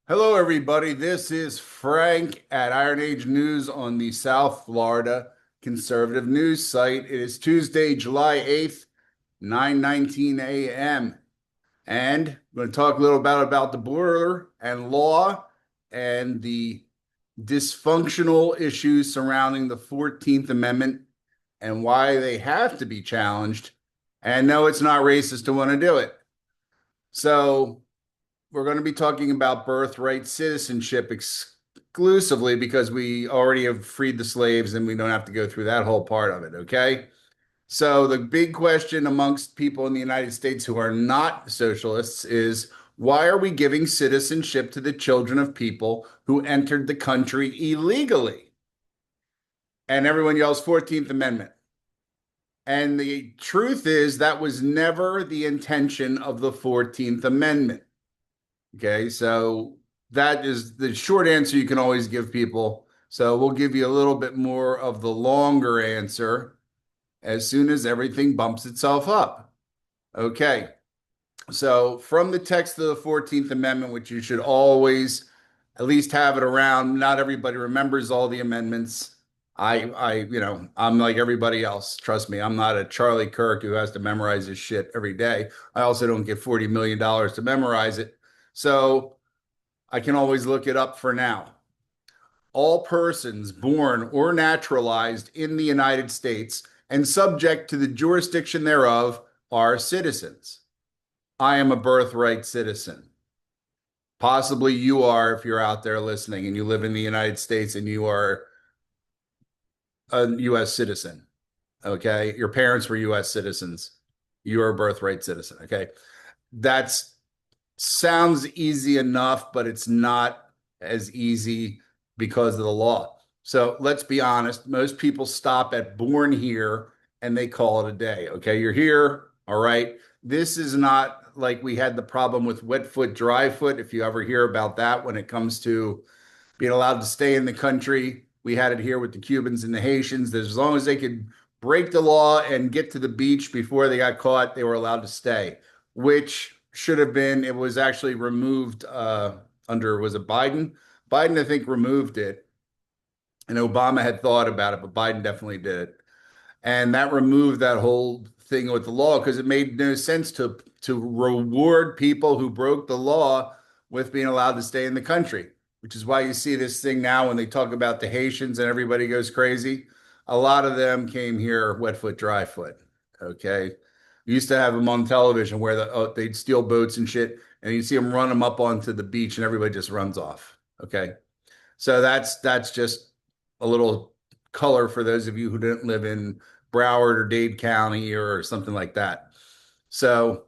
Hello, everybody. This is Frank at Iron Age News on the South Florida conservative news site. It is Tuesday, July 8th, 9:19 a.m. And I'm going to talk a little about the border and law and the dysfunctional issues surrounding the 14th Amendment and why they have to be challenged. And no, it's not racist to want to do it. So, we're going to be talking about birthright citizenship exclusively because we already have freed the slaves and we don't have to go through that whole part of it. Okay. So, the big question amongst people in the United States who are not socialists is why are we giving citizenship to the children of people who entered the country illegally? And everyone yells 14th Amendment. And the truth is, that was never the intention of the 14th Amendment. Okay, so that is the short answer you can always give people. So we'll give you a little bit more of the longer answer as soon as everything bumps itself up. Okay, so from the text of the 14th Amendment, which you should always at least have it around. Not everybody remembers all the amendments. I'm like everybody else. Trust me, I'm not a Charlie Kirk who has to memorize his shit every day. I also don't get $40 million to memorize it. So I can always look it up for now. All persons born or naturalized in the United States and subject to the jurisdiction thereof are citizens. I am a birthright citizen. Possibly you are if you're out there listening and you live in the United States and you are a U.S. citizen. Okay. Your parents were U.S. citizens. You're a birthright citizen. Okay. That's sounds easy enough, but it's not as easy because of the law. So let's be honest. Most people stop at born here and they call it a day. Okay. You're here. All right. This is not like we had the problem with wet foot, dry foot. If you ever hear about that when it comes to being allowed to stay in the country, we had it here with the Cubans and the Haitians. That as long as they could break the law and get to the beach before they got caught, they were allowed to stay, which should have been, it was actually removed under, was it Biden? Biden, I think, removed it. And Obama had thought about it, but Biden definitely did it. And that removed that whole thing with the law because it made no sense to reward people who broke the law with being allowed to stay in the country, which is why you see this thing now when they talk about the Haitians and everybody goes crazy. A lot of them came here wet foot, dry foot. Okay. We used to have them on television where they'd steal boats and shit, and you see them run them up onto the beach and everybody just runs off. Okay. So that's just a little color for those of you who didn't live in Broward or Dade County or something like that. So,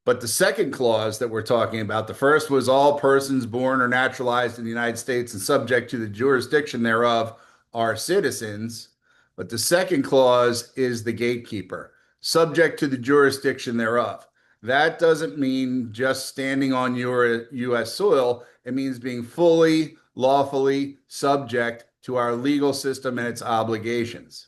but the second clause that we're talking about, the first was all persons born or naturalized in the United States and subject to the jurisdiction thereof are citizens. But the second clause is the gatekeeper, subject to the jurisdiction thereof. That doesn't mean just standing on your U.S. soil. It means being fully, lawfully subject to our legal system and its obligations.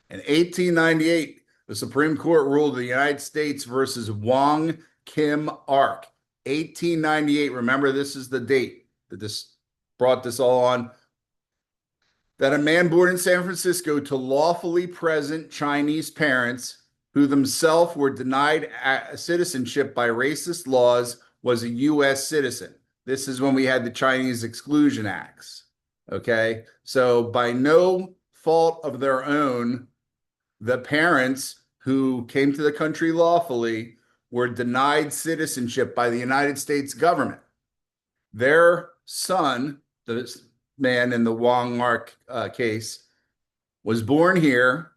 In 1898, the Supreme Court ruled the United States versus Wong Kim Ark. 1898, remember this is the date that this brought this all on, that a man born in San Francisco to lawfully present Chinese parents who themselves were denied citizenship by racist laws was a U.S. citizen. This is when we had the Chinese Exclusion Acts. Okay. So by no fault of their own, the parents who came to the country lawfully were denied citizenship by the United States government. Their son, the man in the Wong Mark case, was born here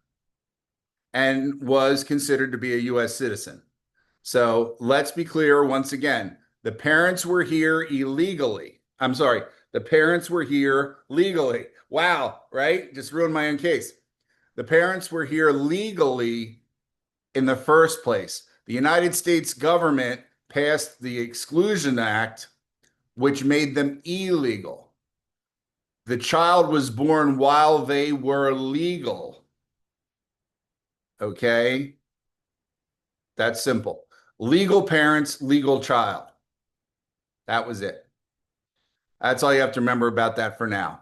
and was considered to be a U.S. citizen. So let's be clear once again. The parents were here illegally. I'm sorry, the parents were here legally. Wow, right? Just ruined my own case. The parents were here legally in the first place. The United States government passed the Exclusion Act, which made them illegal. The child was born while they were legal. Okay? That's simple. Legal parents, legal child. That was it. That's all you have to remember about that for now.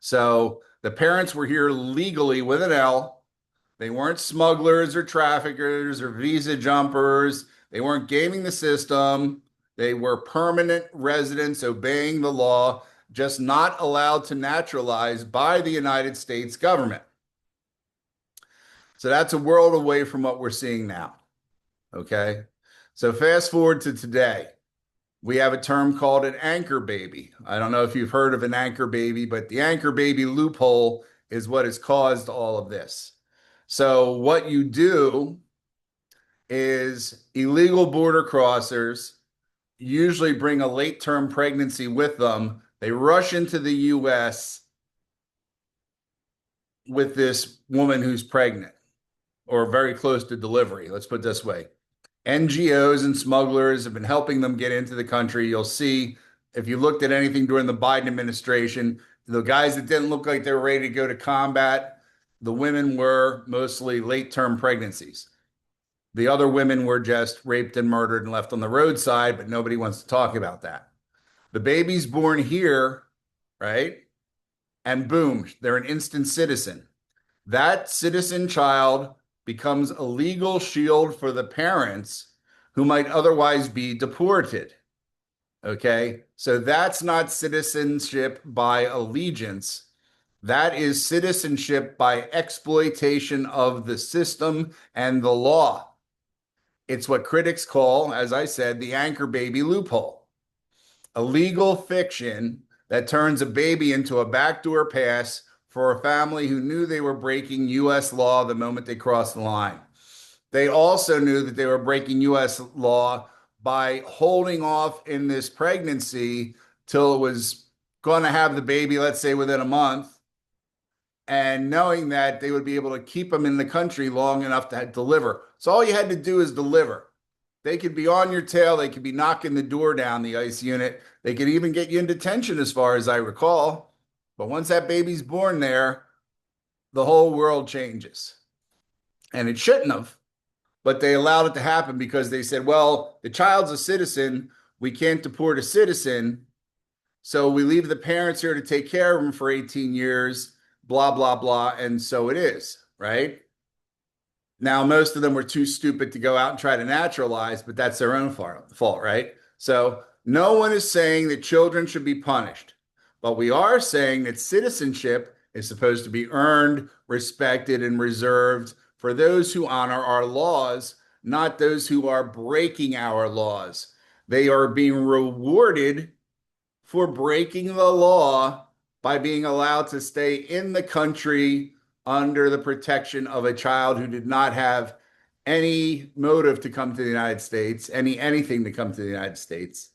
So the parents were here legally with an L. They weren't smugglers or traffickers or visa jumpers. They weren't gaming the system. They were permanent residents obeying the law, just not allowed to naturalize by the United States government. So that's a world away from what we're seeing now. Okay. So fast forward to today. We have a term called an anchor baby. I don't know if you've heard of an anchor baby, but the anchor baby loophole is what has caused all of this. So what you do is illegal border crossers usually bring a late term pregnancy with them. They rush into the US with this woman who's pregnant or very close to delivery. Let's put it this way. NGOs and smugglers have been helping them get into the country. You'll see if you looked at anything during the Biden administration, the guys that didn't look like they were ready to go to combat, the women were mostly late term pregnancies. The other women were just raped and murdered and left on the roadside, but nobody wants to talk about that. The baby's born here, right? And boom, they're an instant citizen. That citizen child becomes a legal shield for the parents who might otherwise be deported. Okay. So that's not citizenship by allegiance. That is citizenship by exploitation of the system and the law. It's what critics call, as I said, the anchor baby loophole, a legal fiction that turns a baby into a backdoor pass for a family who knew they were breaking U.S. law the moment they crossed the line. They also knew that they were breaking U.S. law by holding off in this pregnancy till it was going to have the baby, let's say within a month, and knowing that they would be able to keep them in the country long enough to deliver. So all you had to do is deliver. They could be on your tail. They could be knocking the door down, the ICE unit. They could even get you in detention, as far as I recall. But once that baby's born there, the whole world changes. And it shouldn't have, but they allowed it to happen because they said, well, the child's a citizen. We can't deport a citizen. So we leave the parents here to take care of them for 18 years, blah, blah, blah. And so it is, right? Now, most of them were too stupid to go out and try to naturalize, but that's their own fault, right? So no one is saying that children should be punished, but we are saying that citizenship is supposed to be earned, respected, and reserved for those who honor our laws, not those who are breaking our laws. They are being rewarded for breaking the law by being allowed to stay in the country under the protection of a child who did not have any motive to come to the United States, anything to come to the United States,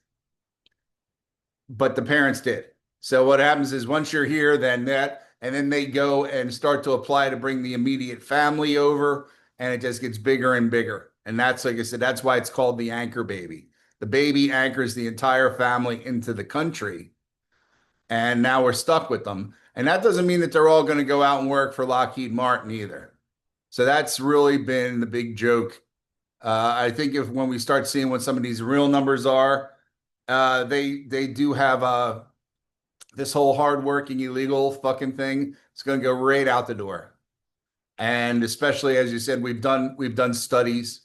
but the parents did. So what happens is once you're here, then and then they go and start to apply to bring the immediate family over, and it just gets bigger and bigger. And that's, like I said, that's why it's called the anchor baby. The baby anchors the entire family into the country, and now we're stuck with them. And that doesn't mean that they're all going to go out and work for Lockheed Martin either. So that's really been the big joke. I think if when we start seeing what some of these real numbers are, they do have this whole hardworking illegal fucking thing. It's going to go right out the door. And especially as you said, we've done studies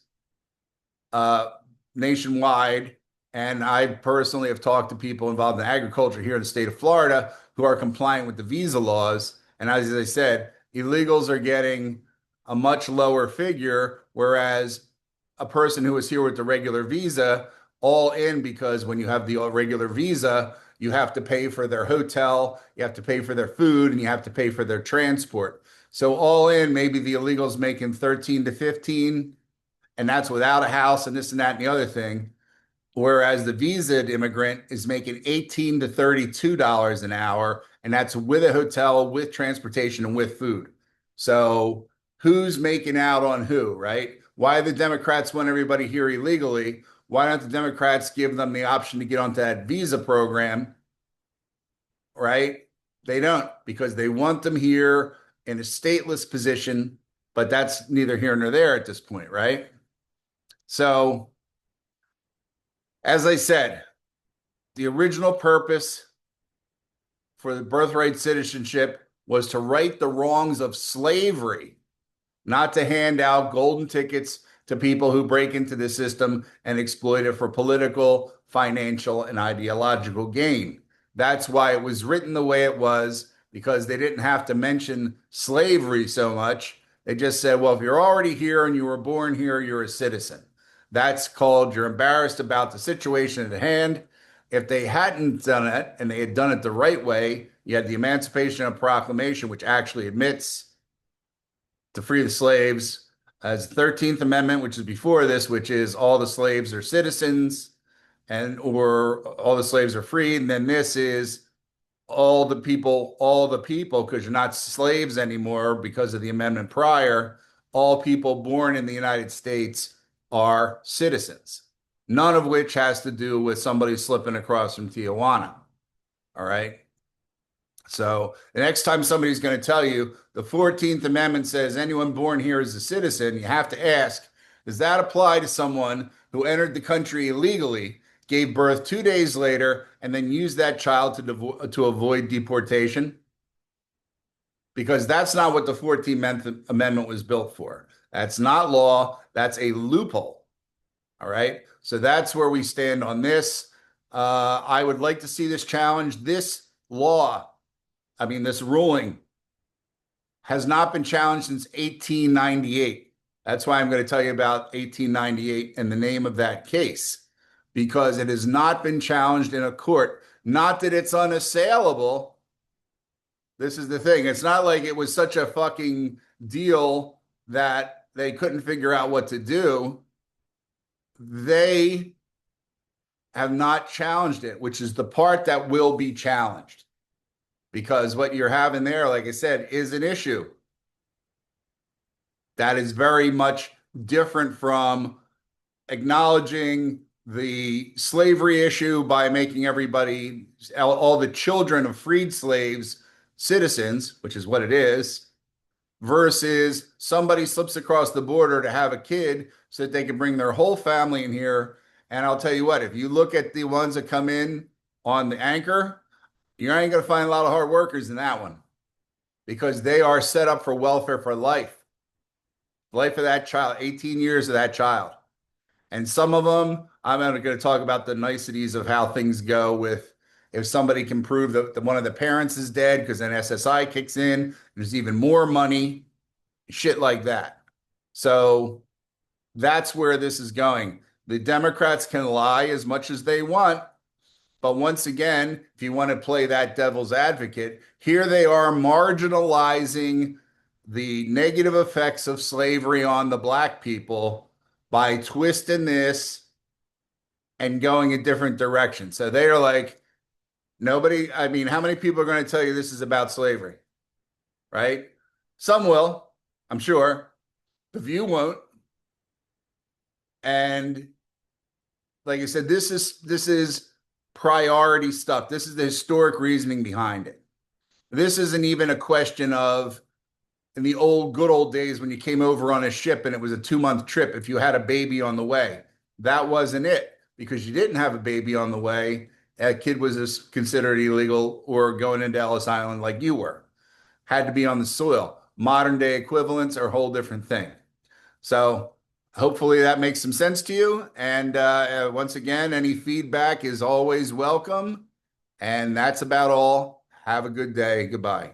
nationwide, and I personally have talked to people involved in agriculture here in the state of Florida who are compliant with the visa laws. And as I said, illegals are getting a much lower figure, whereas a person who is here with the regular visa, all in, because when you have the regular visa, you have to pay for their hotel, you have to pay for their food, and you have to pay for their transport. So all in, maybe the illegals making 13 to 15, and that's without a house and this and that and the other thing. Whereas the visaed immigrant is making $18 to $32 an hour, and that's with a hotel, with transportation, and with food. So who's making out on who, right? Why the Democrats want everybody here illegally? Why don't the Democrats give them the option to get onto that visa program, right? They don't, because they want them here in a stateless position, but that's neither here nor there at this point, right? So, as I said, the original purpose for the birthright citizenship was to right the wrongs of slavery, not to hand out golden tickets to people who break into the system and exploit it for political, financial, and ideological gain. That's why it was written the way it was, because they didn't have to mention slavery so much. They just said, well, if you're already here and you were born here, you're a citizen. That's called you're embarrassed about the situation at hand. If they hadn't done it and they had done it the right way, you had the Emancipation Proclamation, which actually admits to free the slaves, as the 13th Amendment, which is before this, which is all the slaves are citizens and or all the slaves are free. And then this is all the people, because you're not slaves anymore because of the amendment prior. All people born in the United States are citizens, none of which has to do with somebody slipping across from Tijuana. All right. So the next time somebody's going to tell you the 14th Amendment says anyone born here is a citizen, you have to ask, does that apply to someone who entered the country illegally, gave birth 2 days later, and then used that child to avoid deportation? Because that's not what the 14th Amendment was built for. That's not law. That's a loophole. All right. So that's where we stand on this. I would like to see this challenge. This ruling has not been challenged since 1898. That's why I'm going to tell you about 1898 and the name of that case, because it has not been challenged in a court. Not that it's unassailable. This is the thing. It's not like it was such a fucking deal that they couldn't figure out what to do. They have not challenged it, which is the part that will be challenged. Because what you're having there, like I said, is an issue that is very much different from acknowledging the slavery issue by making everybody, all the children of freed slaves, citizens, which is what it is, versus somebody slips across the border to have a kid so that they can bring their whole family in here. And I'll tell you what, if you look at the ones that come in on the anchor, you ain't going to find a lot of hard workers in that one, because they are set up for welfare for life. Life of that child, 18 years of that child. And some of them, I'm not going to talk about the niceties of how things go with if somebody can prove that one of the parents is dead, because then SSI kicks in, there's even more money, shit like that. So that's where this is going. The Democrats can lie as much as they want. But once again, if you want to play that devil's advocate, here they are marginalizing the negative effects of slavery on the black people by twisting this and going a different direction. So they are like, nobody, I mean, how many people are going to tell you this is about slavery? Right? Some will, I'm sure. The View won't. And like I said, this is priority stuff. This is the historic reasoning behind it. This isn't even a question of in the good old days when you came over on a ship and it was a 2-month trip, if you had a baby on the way. That wasn't it, because you didn't have a baby on the way. A kid was considered illegal or going into Ellis Island like you were. Had to be on the soil. Modern day equivalents are a whole different thing. So hopefully that makes some sense to you. And once again, any feedback is always welcome. And that's about all. Have a good day. Goodbye.